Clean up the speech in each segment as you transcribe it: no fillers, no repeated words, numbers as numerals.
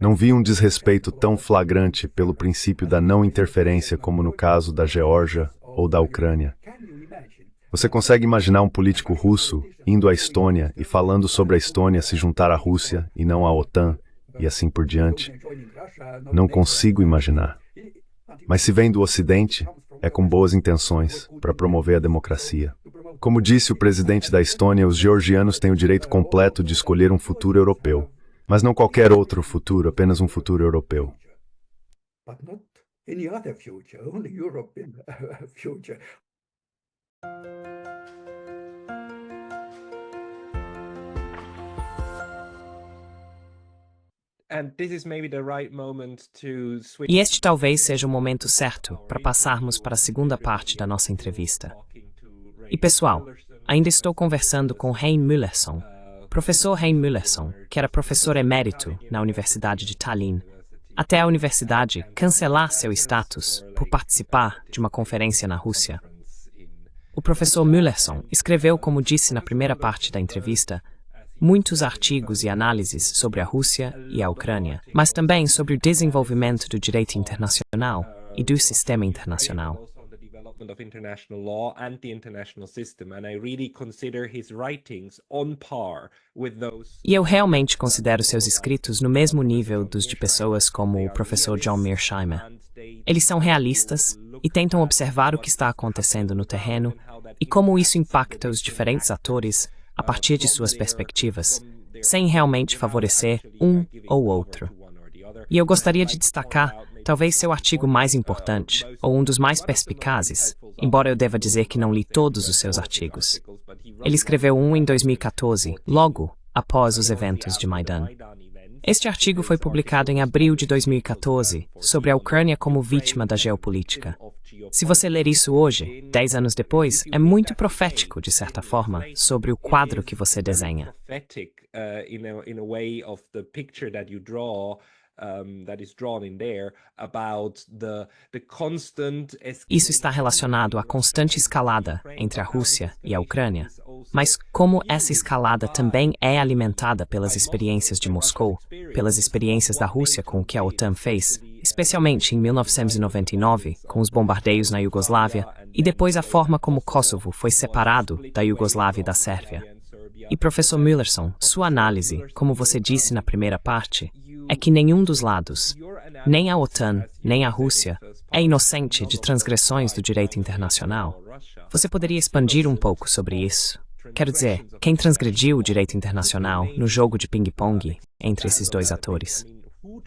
Não vi um desrespeito tão flagrante pelo princípio da não interferência como no caso da Geórgia ou da Ucrânia. Você consegue imaginar um político russo indo à Estônia e falando sobre a Estônia se juntar à Rússia e não à OTAN, e assim por diante? Não consigo imaginar. Mas se vem do Ocidente, é com boas intenções, para promover a democracia. Como disse o presidente da Estônia, os georgianos têm o direito completo de escolher um futuro europeu. Mas não qualquer outro futuro, apenas um futuro europeu. E este talvez seja o momento certo para passarmos para a segunda parte da nossa entrevista. E pessoal, ainda estou conversando com Hein Müllerson, professor Hein Müllerson, que era professor emérito na Universidade de Tallinn, até a universidade cancelar seu status por participar de uma conferência na Rússia. O professor Müllerson escreveu, como disse na primeira parte da entrevista, muitos artigos e análises sobre a Rússia e a Ucrânia, mas também sobre o desenvolvimento do direito internacional e do sistema internacional. E eu realmente considero seus escritos no mesmo nível dos de pessoas como o professor John Mearsheimer. Eles são realistas e tentam observar o que está acontecendo no terreno e como isso impacta os diferentes atores a partir de suas perspectivas, sem realmente favorecer um ou outro. E eu gostaria de destacar, talvez seu artigo mais importante, ou um dos mais perspicazes, embora eu deva dizer que não li todos os seus artigos. Ele escreveu um em 2014, logo após os eventos de Maidan. Este artigo foi publicado em abril de 2014, sobre a Ucrânia como vítima da geopolítica. Se você ler isso hoje, 10 anos depois, é muito profético, de certa forma, sobre o quadro que você desenha. Isso está relacionado à constante escalada entre a Rússia e a Ucrânia, mas como essa escalada também é alimentada pelas experiências de Moscou, pelas experiências da Rússia com o que a OTAN fez, especialmente em 1999, com os bombardeios na Iugoslávia, e depois a forma como Kosovo foi separado da Iugoslávia e da Sérvia. E professor Müllerson, sua análise, como você disse na primeira parte, é que nenhum dos lados, nem a OTAN, nem a Rússia, é inocente de transgressões do direito internacional. Você poderia expandir um pouco sobre isso? Quero dizer, quem transgrediu o direito internacional no jogo de ping-pong entre esses dois atores? Who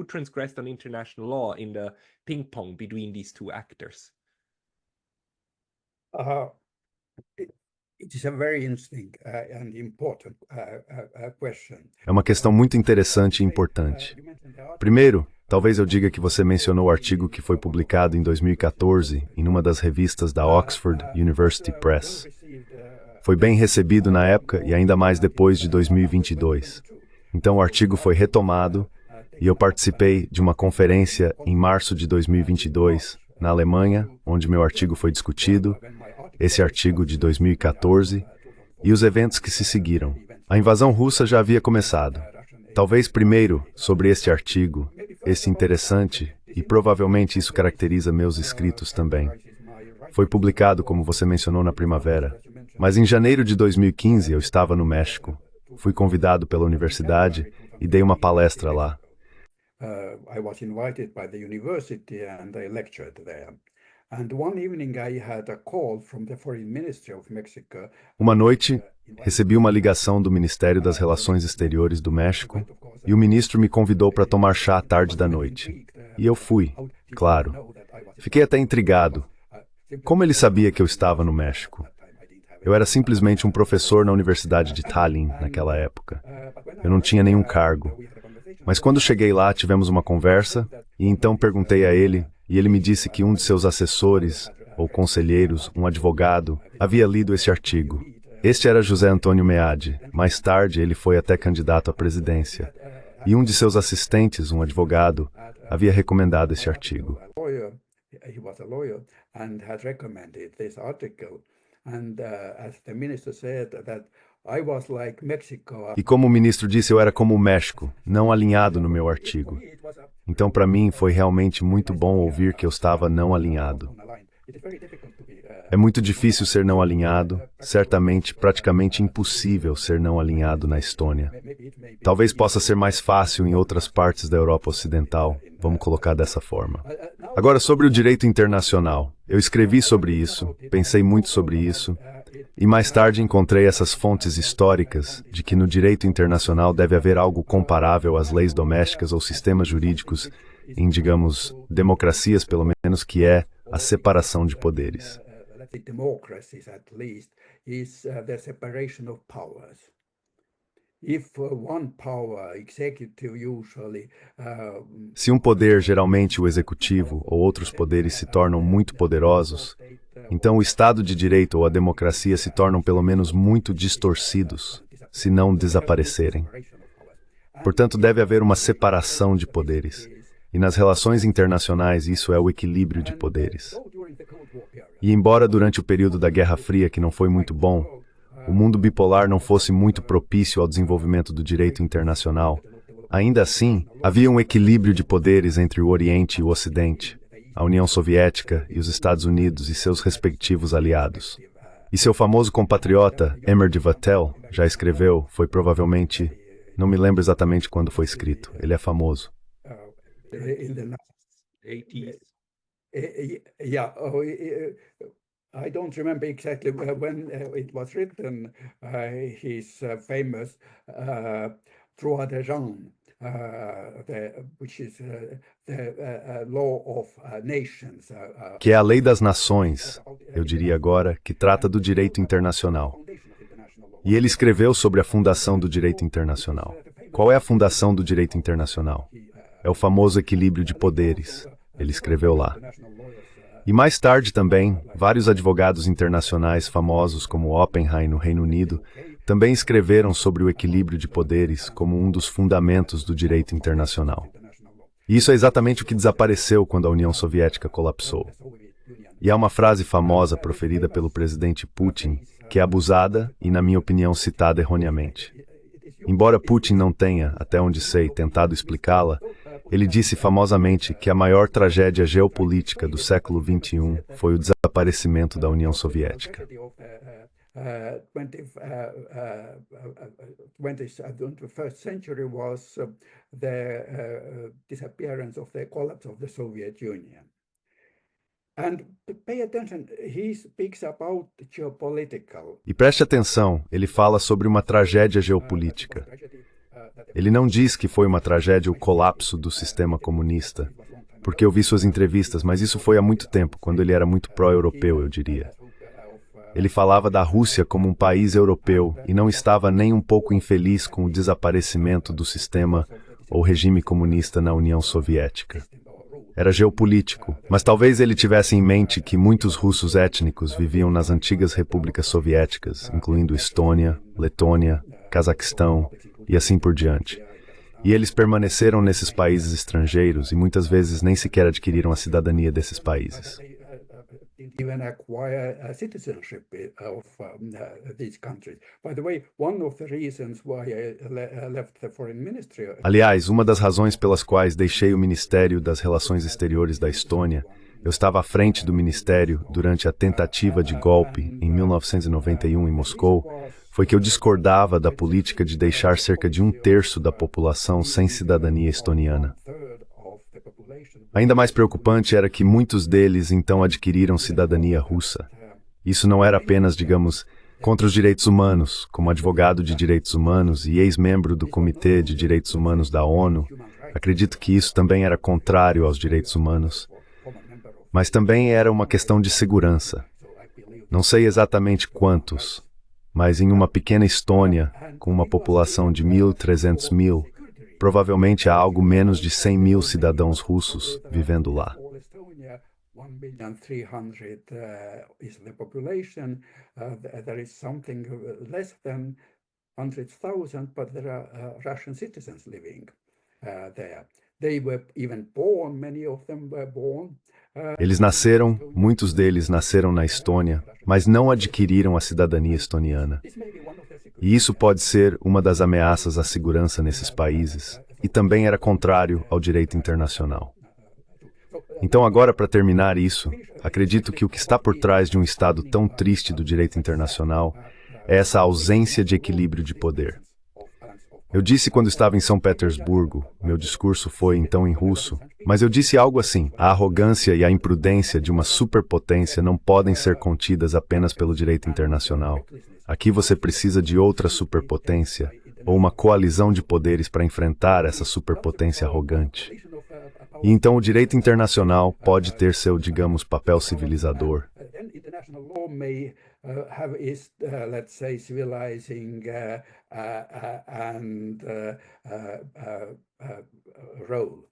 transgressed on international law in the ping-pong between these two actors? It is a very interesting and important question. É uma questão muito interessante e importante. Primeiro, talvez eu diga que você mencionou o artigo que foi publicado em 2014 em uma das revistas da Oxford University Press. Foi bem recebido na época e ainda mais depois de 2022. Então o artigo foi retomado e eu participei de uma conferência em março de 2022 na Alemanha, onde meu artigo foi discutido, esse artigo de 2014 e os eventos que se seguiram. A invasão russa já havia começado. Talvez primeiro sobre este artigo, esse interessante, e provavelmente isso caracteriza meus escritos também. Foi publicado, como você mencionou, na primavera. Mas em janeiro de 2015 eu estava no México. Fui convidado pela universidade e dei uma palestra lá. I was invited by the university and I lectured there. And one evening I had a call from the Foreign Ministry of Mexico. Uma noite, recebi uma ligação do Ministério das Relações Exteriores do México e o ministro me convidou para tomar chá à tarde da noite. E eu fui, claro. Fiquei até intrigado. Como ele sabia que eu estava no México? Eu era simplesmente um professor na Universidade de Tallinn naquela época. Eu não tinha nenhum cargo. Mas quando cheguei lá, tivemos uma conversa e então perguntei a ele e ele me disse que um de seus assessores ou conselheiros, um advogado, havia lido esse artigo. Este era José Antônio Meade. Mais tarde, ele foi até candidato à presidência. E um de seus assistentes, um advogado, havia recomendado esse artigo. E como o ministro disse, eu era como o México, não alinhado no meu artigo. Então, para mim, foi realmente muito bom ouvir que eu estava não alinhado. É muito difícil ser não alinhado, certamente praticamente impossível ser não alinhado na Estônia. Talvez possa ser mais fácil em outras partes da Europa Ocidental, vamos colocar dessa forma. Agora, sobre o direito internacional. Eu escrevi sobre isso, pensei muito sobre isso, e mais tarde encontrei essas fontes históricas de que no direito internacional deve haver algo comparável às leis domésticas ou sistemas jurídicos em, digamos, democracias pelo menos, que é a separação de poderes. Se um poder, geralmente o executivo, ou outros poderes se tornam muito poderosos, então o Estado de Direito ou a democracia se tornam pelo menos muito distorcidos, se não desaparecerem. Portanto, deve haver uma separação de poderes. E nas relações internacionais isso é o equilíbrio de poderes. E embora durante o período da Guerra Fria, que não foi muito bom, o mundo bipolar não fosse muito propício ao desenvolvimento do direito internacional, ainda assim, havia um equilíbrio de poderes entre o Oriente e o Ocidente, a União Soviética e os Estados Unidos e seus respectivos aliados. E seu famoso compatriota, Emer Vattel, já escreveu, foi provavelmente, não me lembro exatamente quando foi escrito, ele é famoso. I don't remember exactly when it was written. His famous Droit de Genre, which is the law of nations. Que é a lei das nações, eu diria agora, que trata do direito internacional. E ele escreveu sobre a fundação do direito internacional. Qual é a fundação do direito internacional? É o famoso equilíbrio de poderes. Ele escreveu lá. E mais tarde também, vários advogados internacionais famosos como Oppenheim no Reino Unido também escreveram sobre o equilíbrio de poderes como um dos fundamentos do direito internacional. E isso é exatamente o que desapareceu quando a União Soviética colapsou. E há uma frase famosa proferida pelo presidente Putin, que é abusada e, na minha opinião, citada erroneamente. Embora Putin não tenha, até onde sei, tentado explicá-la, ele disse famosamente que a maior tragédia geopolítica do século XXI foi o desaparecimento da União Soviética. E preste atenção, ele fala sobre uma tragédia geopolítica. Ele não diz que foi uma tragédia o colapso do sistema comunista, porque eu vi suas entrevistas, mas isso foi há muito tempo, quando ele era muito pró-europeu, eu diria. Ele falava da Rússia como um país europeu e não estava nem um pouco infeliz com o desaparecimento do sistema ou regime comunista na União Soviética. Era geopolítico, mas talvez ele tivesse em mente que muitos russos étnicos viviam nas antigas repúblicas soviéticas, incluindo Estônia, Letônia, Cazaquistão e assim por diante. E eles permaneceram nesses países estrangeiros e muitas vezes nem sequer adquiriram a cidadania desses países. Aliás, uma das razões pelas quais deixei o Ministério das Relações Exteriores da Estônia, eu estava à frente do Ministério durante a tentativa de golpe em 1991 em Moscou, foi que eu discordava da política de deixar cerca de 1/3 da população sem cidadania estoniana. Ainda mais preocupante era que muitos deles então adquiriram cidadania russa. Isso não era apenas, digamos, contra os direitos humanos, como advogado de direitos humanos e ex-membro do Comitê de Direitos Humanos da ONU, acredito que isso também era contrário aos direitos humanos. Mas também era uma questão de segurança. Não sei exatamente quantos, mas em uma pequena Estônia, com uma população de 1.300.000, provavelmente há algo menos de 100.000 cidadãos russos vivendo lá. 1,3 is the population. There is something less than 100,000, but there are Russian citizens living there. Eles nasceram, muitos deles nasceram na Estônia, mas não adquiriram a cidadania estoniana. E isso pode ser uma das ameaças à segurança nesses países, e também era contrário ao direito internacional. Então, agora, para terminar isso, acredito que o que está por trás de um estado tão triste do direito internacional é essa ausência de equilíbrio de poder. Eu disse quando estava em São Petersburgo, meu discurso foi então em russo, mas eu disse algo assim: a arrogância e a imprudência de uma superpotência não podem ser contidas apenas pelo direito internacional. Aqui você precisa de outra superpotência, ou uma coalizão de poderes para enfrentar essa superpotência arrogante. E então o direito internacional pode ter seu, digamos, papel civilizador. Have its, let's say, civilizing role.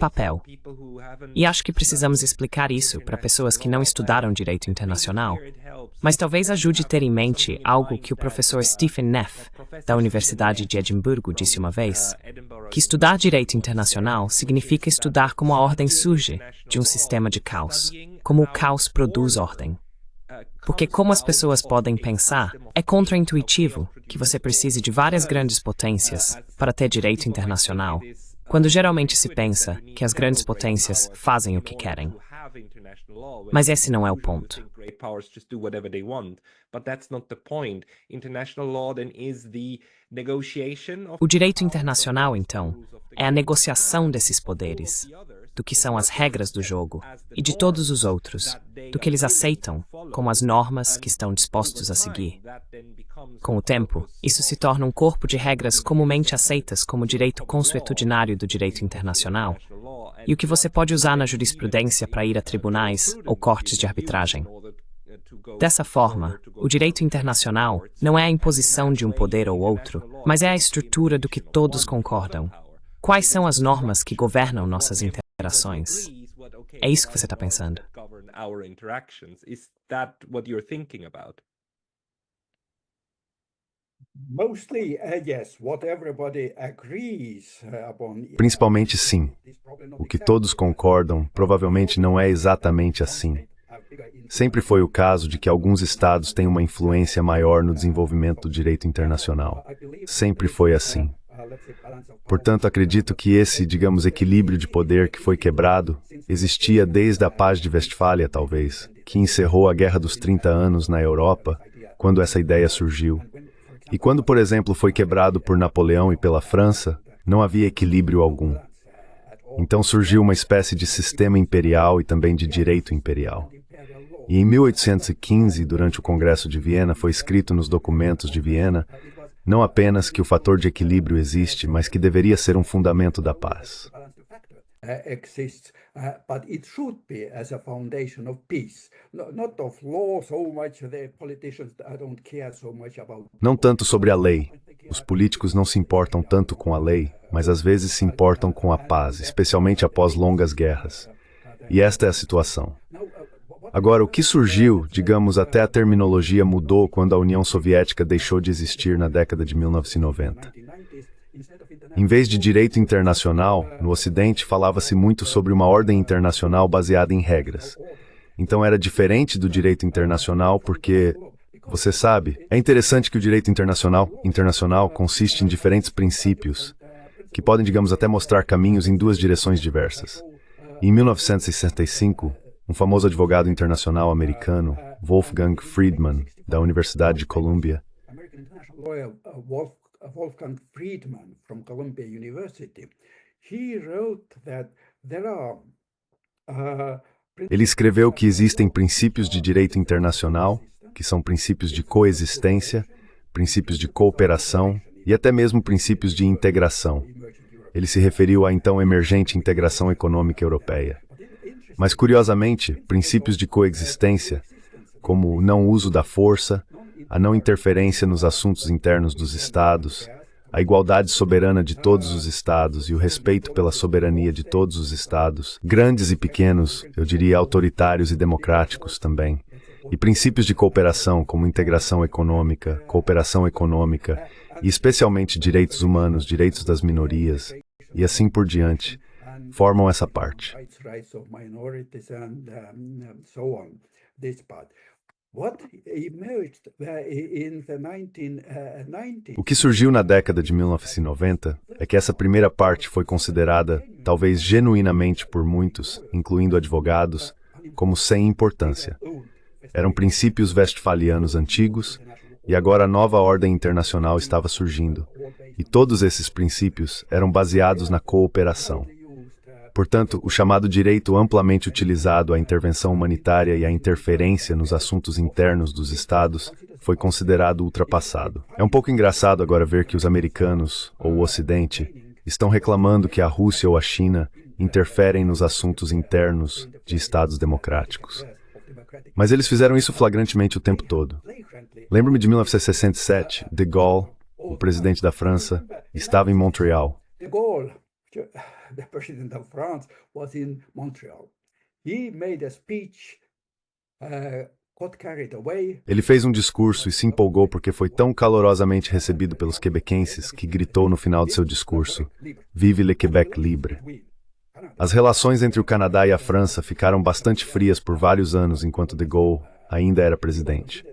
Papel. E acho que precisamos explicar isso para pessoas que não estudaram direito internacional. Mas talvez ajude ter em mente algo que o professor Stephen Neff, da Universidade de Edimburgo, disse uma vez, que estudar direito internacional significa estudar como a ordem surge de um sistema de caos, como o caos produz ordem. Porque como as pessoas podem pensar, é contraintuitivo que você precise de várias grandes potências para ter direito internacional, quando geralmente se pensa que as grandes potências fazem o que querem. Mas esse não é o ponto. O direito internacional, então, é a negociação desses poderes, do que são as regras do jogo, e de todos os outros, do que eles aceitam como as normas que estão dispostos a seguir. Com o tempo, isso se torna um corpo de regras comumente aceitas como direito consuetudinário do direito internacional, e o que você pode usar na jurisprudência para ir a tribunais ou cortes de arbitragem. Dessa forma, o direito internacional não é a imposição de um poder ou outro, mas é a estrutura do que todos concordam. Quais são as normas que governam nossas interações? É isso que você está pensando. Principalmente sim. O que todos concordam provavelmente não é exatamente assim. Sempre foi o caso de que alguns estados têm uma influência maior no desenvolvimento do direito internacional. Sempre foi assim. Portanto, acredito que esse, digamos, equilíbrio de poder que foi quebrado existia desde a Paz de Westfália, talvez, que encerrou a Guerra dos 30 Anos na Europa, quando essa ideia surgiu. E quando, por exemplo, foi quebrado por Napoleão e pela França, não havia equilíbrio algum. Então surgiu uma espécie de sistema imperial e também de direito imperial. E em 1815, durante o Congresso de Viena, foi escrito nos documentos de Viena não apenas que o fator de equilíbrio existe, mas que deveria ser um fundamento da paz. Não tanto sobre a lei. Os políticos não se importam tanto com a lei, mas às vezes se importam com a paz, especialmente após longas guerras. E esta é a situação. Agora, o que surgiu, digamos, até a terminologia mudou quando a União Soviética deixou de existir na década de 1990. Em vez de direito internacional, no Ocidente falava-se muito sobre uma ordem internacional baseada em regras. Então era diferente do direito internacional porque, você sabe, é interessante que o direito internacional consiste em diferentes princípios, que podem, digamos, até mostrar caminhos em duas direções diversas. Em 1965, um famoso advogado internacional americano, Wolfgang Friedman, da Universidade de Columbia, Wolfgang Friedman from Columbia University, ele escreveu que existem princípios de direito internacional, que são princípios de coexistência, princípios de cooperação e até mesmo princípios de integração. Ele se referiu à então emergente integração econômica europeia. Mas, curiosamente, princípios de coexistência, como o não uso da força, a não interferência nos assuntos internos dos Estados, a igualdade soberana de todos os Estados e o respeito pela soberania de todos os Estados, grandes e pequenos, eu diria autoritários e democráticos também, e princípios de cooperação como integração econômica, cooperação econômica e especialmente direitos humanos, direitos das minorias, e assim por diante, formam essa parte. O que surgiu na década de 1990 é que essa primeira parte foi considerada, talvez genuinamente por muitos, incluindo advogados, como sem importância. Eram princípios westfalianos antigos, e agora a nova ordem internacional estava surgindo. E todos esses princípios eram baseados na cooperação. Portanto, o chamado direito amplamente utilizado à intervenção humanitária e à interferência nos assuntos internos dos Estados foi considerado ultrapassado. É um pouco engraçado agora ver que os americanos, ou o Ocidente, estão reclamando que a Rússia ou a China interferem nos assuntos internos de Estados democráticos. Mas eles fizeram isso flagrantemente o tempo todo. Lembro-me de 1967, de Gaulle, o presidente da França, estava em Montreal. The president of France was in Montreal. He made a speech, got carried away. Ele fez um discurso e se empolgou porque foi tão calorosamente recebido pelos quebequenses que gritou no final de seu discurso: "Vive le Québec libre". As relações entre o Canadá e a França ficaram bastante frias por vários anos enquanto de Gaulle ainda era presidente.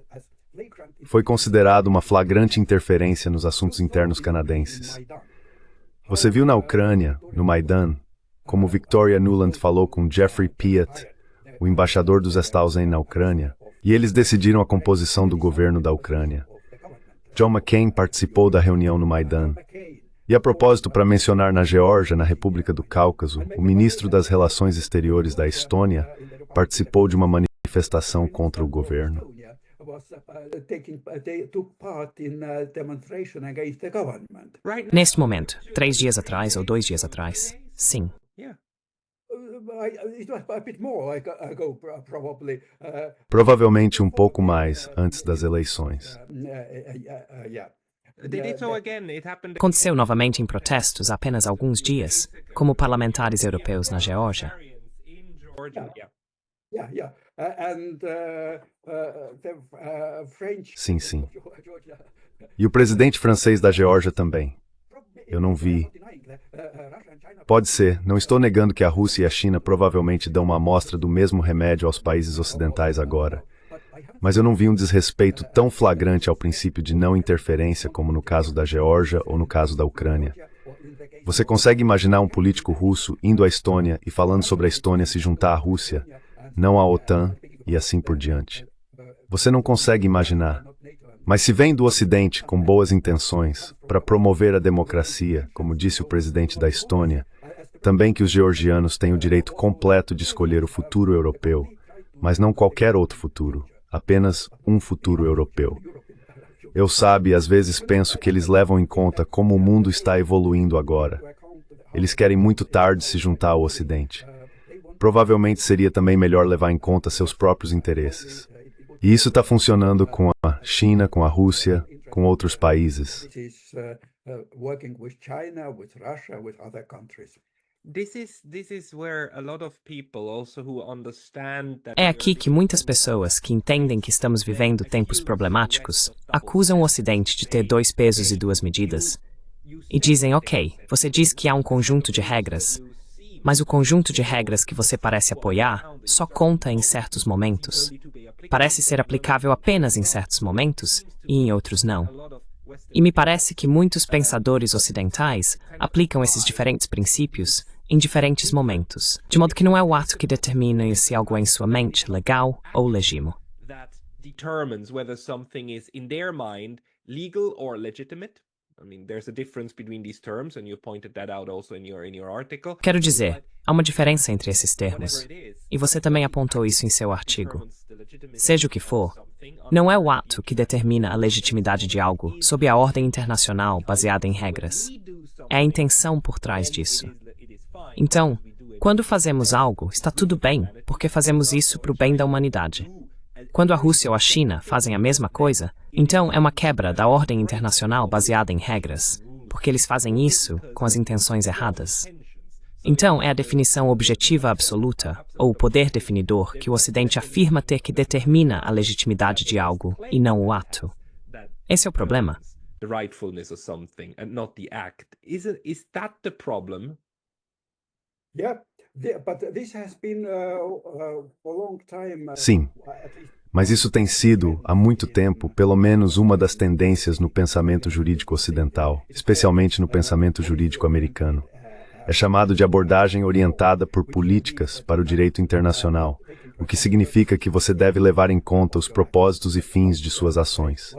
Foi considerado uma flagrante interferência nos assuntos internos canadenses. Você viu na Ucrânia, no Maidan, como Victoria Nuland falou com Jeffrey Piat, o embaixador dos Estausen na Ucrânia, e eles decidiram a composição do governo da Ucrânia. John McCain participou da reunião no Maidan. E a propósito, para mencionar na Geórgia, na República do Cáucaso, o ministro das Relações Exteriores da Estônia participou de uma manifestação contra o governo. Neste momento, 3 dias atrás ou 2 dias atrás, sim. Provavelmente um pouco mais antes das eleições. Aconteceu novamente em protestos há apenas alguns dias, como parlamentares europeus na Geórgia. Sim, sim. E o presidente francês da Geórgia também. Eu não vi. Pode ser, não estou negando que a Rússia e a China provavelmente dão uma amostra do mesmo remédio aos países ocidentais agora. Mas eu não vi um desrespeito tão flagrante ao princípio de não interferência como no caso da Geórgia ou no caso da Ucrânia. Você consegue imaginar um político russo indo à Estônia e falando sobre a Estônia se juntar à Rússia, não à OTAN e assim por diante? Você não consegue imaginar. Mas se vem do Ocidente com boas intenções para promover a democracia, como disse o presidente da Estônia, também que os georgianos têm o direito completo de escolher o futuro europeu, mas não qualquer outro futuro, apenas um futuro europeu. Eu sabe, às vezes penso que eles levam em conta como o mundo está evoluindo agora. Eles querem muito tarde se juntar ao Ocidente. Provavelmente seria também melhor levar em conta seus próprios interesses. E isso está funcionando com a China, com a Rússia, com outros países. É aqui que muitas pessoas que entendem que estamos vivendo tempos problemáticos acusam o Ocidente de ter 2 pesos e 2 medidas. E dizem, ok, você diz que há um conjunto de regras, mas o conjunto de regras que você parece apoiar só conta em certos momentos. Parece ser aplicável apenas em certos momentos e em outros não. E me parece que muitos pensadores ocidentais aplicam esses diferentes princípios em diferentes momentos, de modo que não é o ato que determina se algo é em sua mente legal ou legítimo. Quero dizer, há uma diferença entre esses termos, e você também apontou isso em seu artigo. Seja o que for, não é o ato que determina a legitimidade de algo sob a ordem internacional baseada em regras. É a intenção por trás disso. Então, quando fazemos algo, está tudo bem, porque fazemos isso para o bem da humanidade. Quando a Rússia ou a China fazem a mesma coisa, então é uma quebra da ordem internacional baseada em regras, porque eles fazem isso com as intenções erradas. Então é a definição objetiva absoluta, ou o poder definidor, que o Ocidente afirma ter que determina a legitimidade de algo, e não o ato. Esse é o problema. the rightfulness of something and not the act. Is that the problem? Yeah, but this has been for a long time. Sim, mas isso tem sido, há muito tempo, pelo menos uma das tendências no pensamento jurídico ocidental, especialmente no pensamento jurídico americano. É chamado de abordagem orientada por políticas para o direito internacional, o que significa que você deve levar em conta os propósitos e fins de suas ações.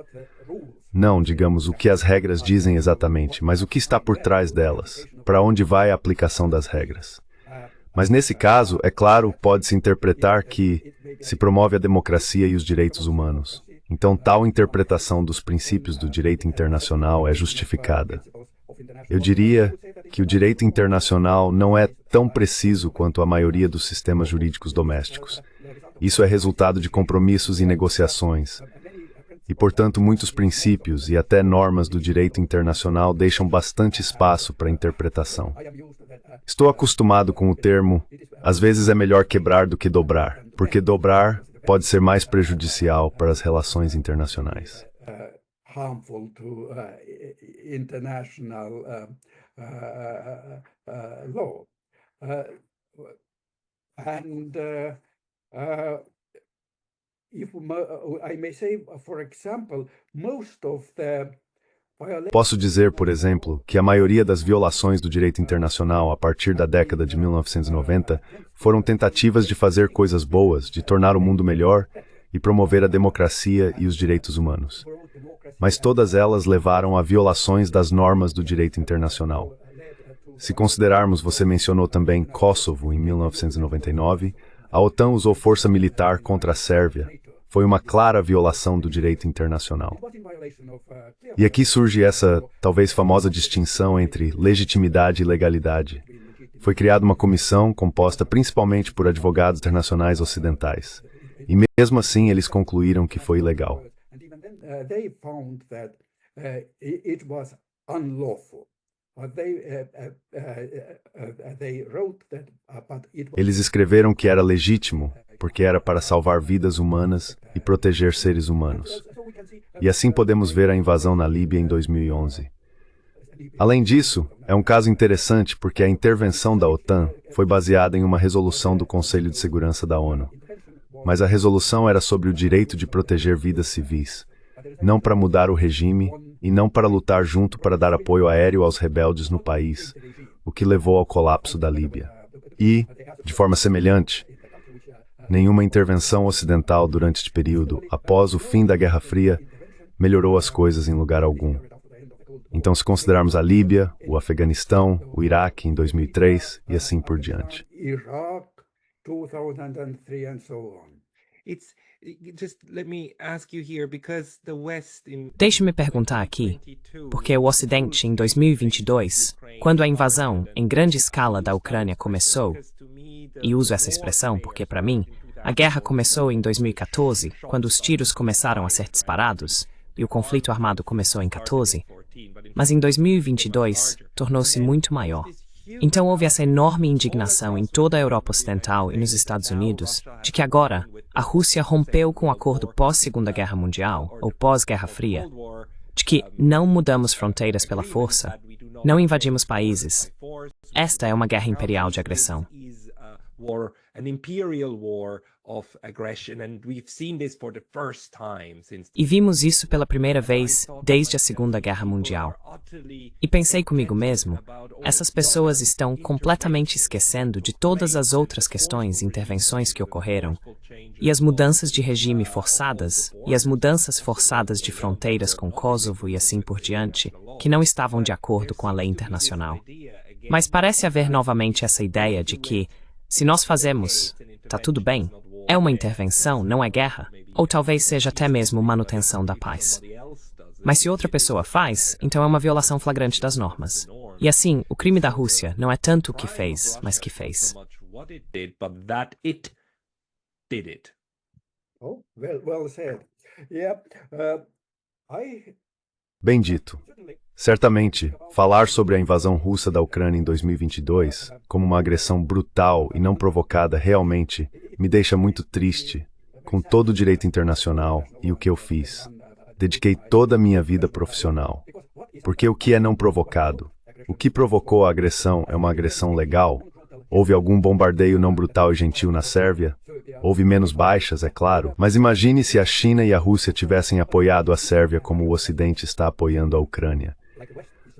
Não, digamos, o que as regras dizem exatamente, mas o que está por trás delas, para onde vai a aplicação das regras. Mas nesse caso, é claro, pode-se interpretar que se promove a democracia e os direitos humanos. Então, tal interpretação dos princípios do direito internacional é justificada. Eu diria que o direito internacional não é tão preciso quanto a maioria dos sistemas jurídicos domésticos. Isso é resultado de compromissos e negociações. E, portanto, muitos princípios e até normas do direito internacional deixam bastante espaço para interpretação. Estou acostumado com o termo, às vezes é melhor quebrar do que dobrar, porque dobrar pode ser mais prejudicial para as relações internacionais. Harmful to international law. If I may say, for example, most of the Posso dizer, por exemplo, que a maioria das violações do direito internacional a partir da década de 1990 foram tentativas de fazer coisas boas, de tornar o mundo melhor e promover a democracia e os direitos humanos. Mas todas elas levaram a violações das normas do direito internacional. Se considerarmos, você mencionou também Kosovo em 1999, a OTAN usou força militar contra a Sérvia. Foi uma clara violação do direito internacional. E aqui surge essa, talvez famosa distinção entre legitimidade e legalidade. Foi criada uma comissão composta principalmente por advogados internacionais ocidentais. E mesmo assim eles concluíram que foi ilegal. Eles escreveram que era legítimo, porque era para salvar vidas humanas e proteger seres humanos. E assim podemos ver a invasão na Líbia em 2011. Além disso, é um caso interessante porque a intervenção da OTAN foi baseada em uma resolução do Conselho de Segurança da ONU. Mas a resolução era sobre o direito de proteger vidas civis, não para mudar o regime e não para lutar junto para dar apoio aéreo aos rebeldes no país, o que levou ao colapso da Líbia. E, de forma semelhante, nenhuma intervenção ocidental durante este período, após o fim da Guerra Fria, melhorou as coisas em lugar algum. Então, se considerarmos a Líbia, o Afeganistão, o Iraque em 2003 e assim por diante. Deixe-me perguntar aqui, porque o Ocidente, em 2022, quando a invasão em grande escala da Ucrânia começou, e uso essa expressão porque, para mim, a guerra começou em 2014, quando os tiros começaram a ser disparados, e o conflito armado começou em 2014, mas em 2022 tornou-se muito maior. Então houve essa enorme indignação em toda a Europa Ocidental e nos Estados Unidos de que agora a Rússia rompeu com o acordo pós-Segunda Guerra Mundial, ou pós-Guerra Fria, de que não mudamos fronteiras pela força, não invadimos países. Esta é uma guerra imperial de agressão. E vimos isso pela primeira vez desde a Segunda Guerra Mundial. E pensei comigo mesmo, essas pessoas estão completamente esquecendo de todas as outras questões e intervenções que ocorreram, e as mudanças de regime forçadas, e as mudanças forçadas de fronteiras com Kosovo e assim por diante, que não estavam de acordo com a lei internacional. Mas parece haver novamente essa ideia de que, se nós fazemos, tá tudo bem, é uma intervenção, não é guerra, ou talvez seja até mesmo manutenção da paz. Mas se outra pessoa faz, então é uma violação flagrante das normas. E assim, o crime da Rússia não é tanto o que fez, mas que fez. Bem dito. Certamente, falar sobre a invasão russa da Ucrânia em 2022 como uma agressão brutal e não provocada realmente me deixa muito triste com todo o direito internacional e o que eu fiz. dediquei toda a minha vida profissional. Porque o que é não provocado? O que provocou a agressão é uma agressão legal? Houve algum bombardeio não brutal e gentil na Sérvia? Houve menos baixas, é claro, mas imagine se a China e a Rússia tivessem apoiado a Sérvia como o Ocidente está apoiando a Ucrânia.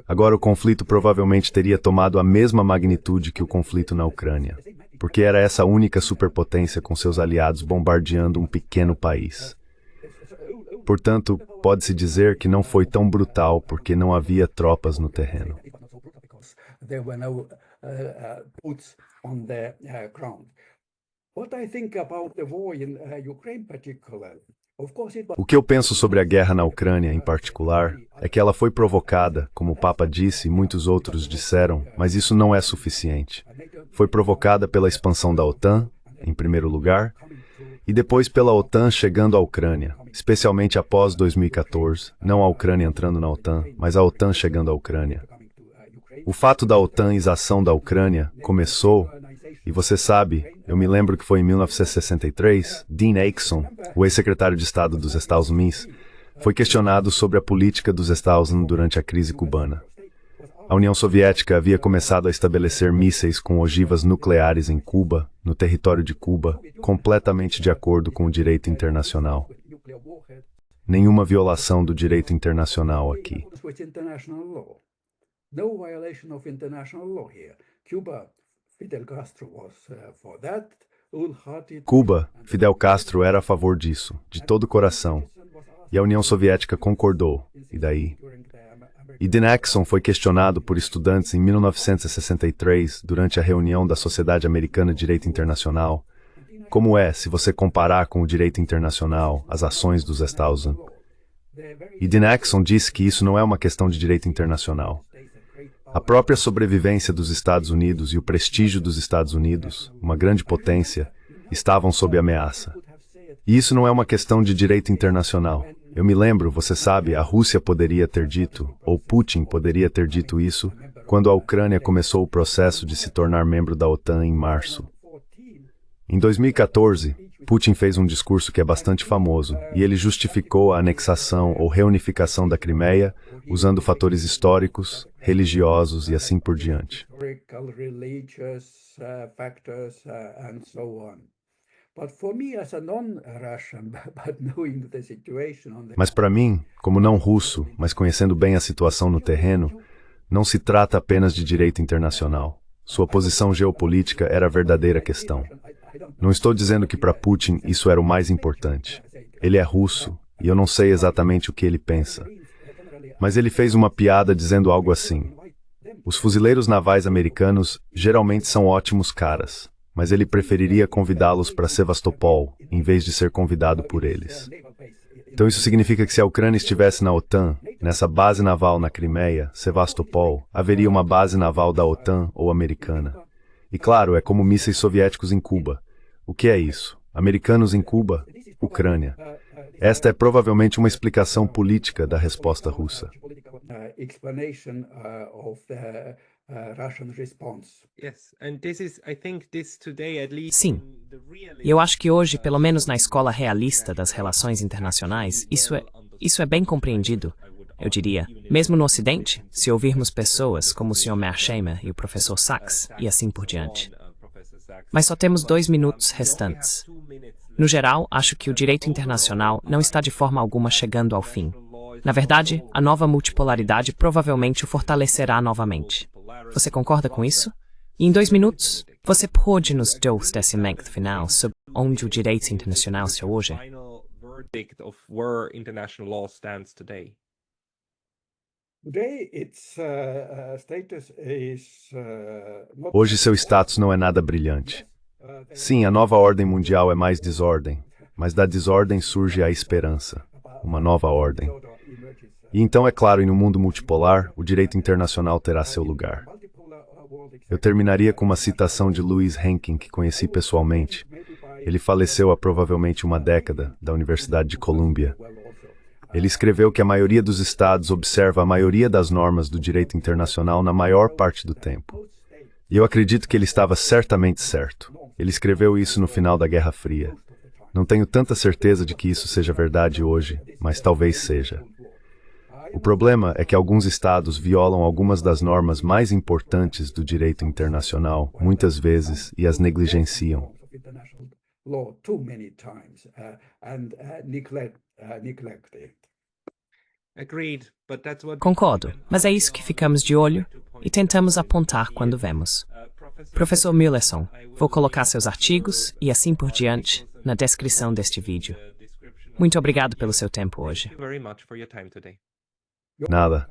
Agora o conflito provavelmente teria tomado a mesma magnitude que o conflito na Ucrânia, porque era essa única superpotência com seus aliados bombardeando um pequeno país. Portanto, pode-se dizer que não foi tão brutal porque não havia tropas no terreno. O que eu penso sobre a guerra na Ucrânia, em particular, é que ela foi provocada, como o Papa disse e muitos outros disseram, mas isso não é suficiente. Foi provocada pela expansão da OTAN, em primeiro lugar, e depois pela OTAN chegando à Ucrânia, especialmente após 2014, não a Ucrânia entrando na OTAN, mas a OTAN chegando à Ucrânia. O fato da OTANização da Ucrânia começou, e você sabe, eu me lembro que foi em 1963, Dean Acheson, o ex-secretário de Estado dos Estados Unidos, foi questionado sobre a política dos Estados Unidos durante a crise cubana. A União Soviética havia começado a estabelecer mísseis com ogivas nucleares em Cuba, no território de Cuba, completamente de acordo com o direito internacional. Nenhuma violação do direito internacional aqui. Cuba, Fidel Castro era a favor disso, de todo o coração. E a União Soviética concordou. E daí? E Dean Acheson foi questionado por estudantes em 1963, durante a reunião da Sociedade Americana de Direito Internacional, como é, se você comparar com o direito internacional, as ações dos Estados Unidos. E Dean Acheson disse que isso não é uma questão de direito internacional. A própria sobrevivência dos Estados Unidos e o prestígio dos Estados Unidos, uma grande potência, estavam sob ameaça. E isso não é uma questão de direito internacional. Eu me lembro, você sabe, a Rússia poderia ter dito, ou Putin poderia ter dito isso, quando a Ucrânia começou o processo de se tornar membro da OTAN em março. Em 2014, Putin fez um discurso que é bastante famoso, e ele justificou a anexação ou reunificação da Crimeia usando fatores históricos, religiosos e assim por diante. Mas para mim, como não russo, mas conhecendo bem a situação no terreno, não se trata apenas de direito internacional. Sua posição geopolítica era a verdadeira questão. Não estou dizendo que para Putin isso era o mais importante. Ele é russo, e eu não sei exatamente o que ele pensa. Mas ele fez uma piada dizendo algo assim: os fuzileiros navais americanos geralmente são ótimos caras, mas ele preferiria convidá-los para Sevastopol, em vez de ser convidado por eles. Então isso significa que se a Ucrânia estivesse na OTAN, nessa base naval na Crimeia, Sevastopol, haveria uma base naval da OTAN ou americana. E claro, é como mísseis soviéticos em Cuba. O que é isso? Americanos em Cuba? Ucrânia. Esta é provavelmente uma explicação política da resposta russa. Sim. E eu acho que hoje, pelo menos na escola realista das relações internacionais, isso é bem compreendido, eu diria. Mesmo no Ocidente, se ouvirmos pessoas como o Sr. Mearsheimer e o professor Sachs, e assim por diante. Mas só temos 2 minutos restantes. No geral, acho que o direito internacional não está de forma alguma chegando ao fim. Na verdade, a nova multipolaridade provavelmente o fortalecerá novamente. Você concorda com isso? E em 2 minutos, você pode nos dar o esclarecimento final sobre onde o direito internacional está hoje? Hoje seu status não é nada brilhante. Sim, a nova ordem mundial é mais desordem, mas da desordem surge a esperança, uma nova ordem. E então, é claro, e no mundo multipolar, o direito internacional terá seu lugar. Eu terminaria com uma citação de Louis Henkin, que conheci pessoalmente. Ele faleceu há provavelmente uma década, da Universidade de Columbia. Ele escreveu que a maioria dos estados observa a maioria das normas do direito internacional na maior parte do tempo. E eu acredito que ele estava certamente certo. Ele escreveu isso no final da Guerra Fria. Não tenho tanta certeza de que isso seja verdade hoje, mas talvez seja. O problema é que alguns estados violam algumas das normas mais importantes do direito internacional, muitas vezes, e as negligenciam. Concordo, mas é isso que ficamos de olho e tentamos apontar quando vemos. Professor Müllerson, vou colocar seus artigos e assim por diante na descrição deste vídeo. Muito obrigado pelo seu tempo hoje. Nada.